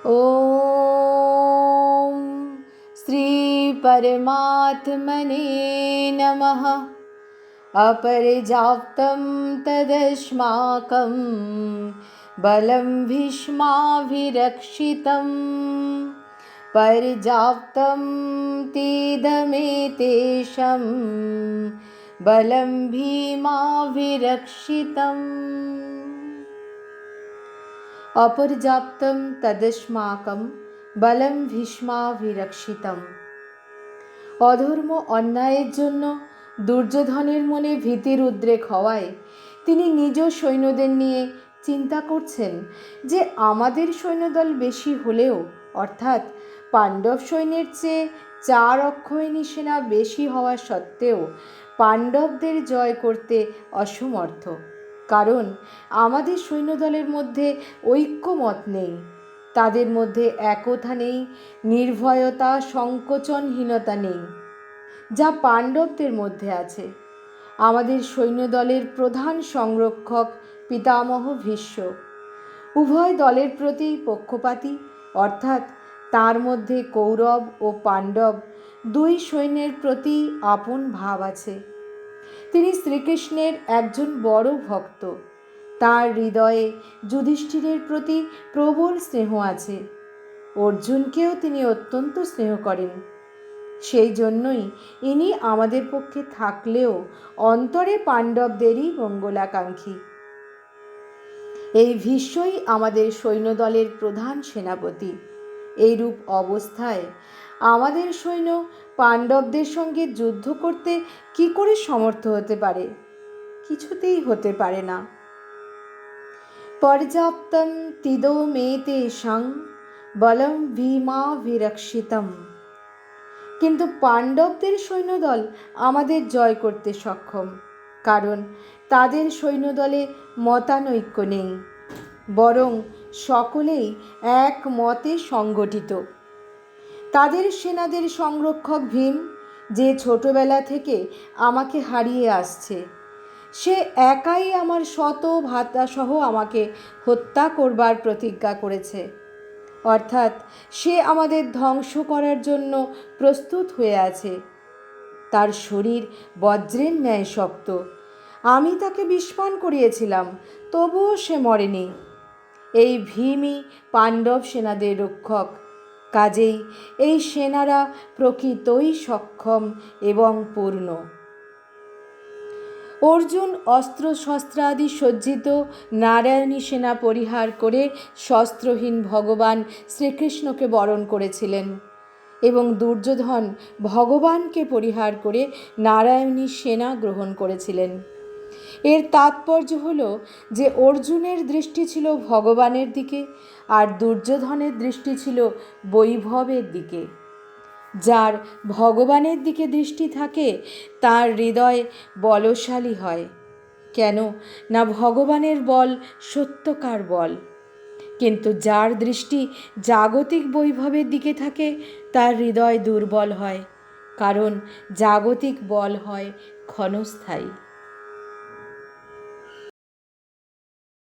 ॐ श्री परमात्मने नमः। अपर्याप्तं तदस्माकं बलं भीष्माभिरक्षितं पर्याप्तं तेदमेतेषं बलं भीमाभिरक्षितम्। অপর্যাপ্তম তদস্মাকম বলম ভীষ্মাভিরক্ষিতম। অধর্ম অন্যায়ের জন্য দুর্যোধনের মনে ভীতির উদ্রেক হওয়ায় তিনি নিজ সৈন্যদের নিয়ে চিন্তা করছেন যে আমাদের সৈন্যদল বেশি হলেও, অর্থাৎ পাণ্ডব সৈন্যের চেয়ে 4 অক্ষৌহিণী সেনা বেশি হওয়া সত্ত্বেও পাণ্ডবদের জয় করতে অসমর্থ। কারণ আমাদের সৈন্যদলের মধ্যে ঐক্যমত নেই, তাদের মধ্যে একতা নেই, নির্ভয়তা সংকোচনহীনতা নেই, যা পাণ্ডবদের মধ্যে আছে। আমাদের সৈন্যদলের প্রধান সংরক্ষক পিতামহ ভীষ্ম উভয় দলের প্রতি পক্ষপাতী, অর্থাৎ তার মধ্যে কৌরব ও পাণ্ডব 2 সৈন্যের প্রতি আপন ভাব আছে। তিনি শ্রীকৃষ্ণের একজন বড় ভক্ত। তার হৃদয়ে যুধিষ্ঠিরের প্রতি প্রবল স্নেহ আছে। অর্জুনকেও তিনি অত্যন্ত স্নেহ করেন। সেই জন্যই ইনি আমাদের পক্ষে থাকলেও অন্তরে পাণ্ডবদেরই মঙ্গলাকাঙ্ক্ষী। এই ভীষ্মই আমাদের সৈন্যদলের প্রধান সেনাপতি। এইরূপ অবস্থায় আমাদের সৈন্য পাণ্ডবদের সঙ্গে যুদ্ধ করতে কি করে সমর্থ হতে পারে? কিছুতেই হতে পারে না। পর্যাপ্তং তিদমেতেষাং বলম ভীমাভিরক্ষিতম। কিন্তু পাণ্ডবদের সৈন্যদল আমাদের জয় করতে সক্ষম, কারণ তাদের সৈন্যদলে মতানৈক্য নেই, বরং সকলেই এক মতে সংগঠিত। তাদের সেনাদের সংরক্ষক ভীম, যে ছোটবেলা থেকে আমাকে হারিয়ে আসছে, সে একাই আমার শত ভ্রাতাসহ আমাকে হত্যা করবার প্রতিজ্ঞা করেছে। অর্থাৎ সে আমাদের ধ্বংস করার জন্য প্রস্তুত হয়ে আছে। তার শরীর বজ্রের ন্যায় শক্ত। আমি তাকে বিষপান করিয়েছিলাম, তবুও সে মরেনি। এই ভীমই পাণ্ডব সেনাদের রক্ষক। কাজেই এই সেনারা প্রকৃতই সক্ষম এবং পূর্ণ। অর্জুন অস্ত্রশস্ত্রাদি সজ্জিত নারায়ণী সেনা পরিহার করে শস্ত্রহীন ভগবান শ্রীকৃষ্ণকে বরণ করেছিলেন, এবং দুর্যোধন ভগবানকে পরিহার করে নারায়ণী সেনা গ্রহণ করেছিলেন। এর তাৎপর্য হল যে অর্জুনের দৃষ্টি ছিল ভগবানের দিকে, আর দুর্যোধনের দৃষ্টি ছিল বৈভবের দিকে। যার ভগবানের দিকে দৃষ্টি থাকে তার হৃদয় বলশালী হয়। কেন না ভগবানের বল সত্যকার বল। কিন্তু যার দৃষ্টি জাগতিক বৈভবের দিকে থাকে তার হৃদয় দুর্বল হয়, কারণ জাগতিক বল হয় ক্ষণস্থায়ী।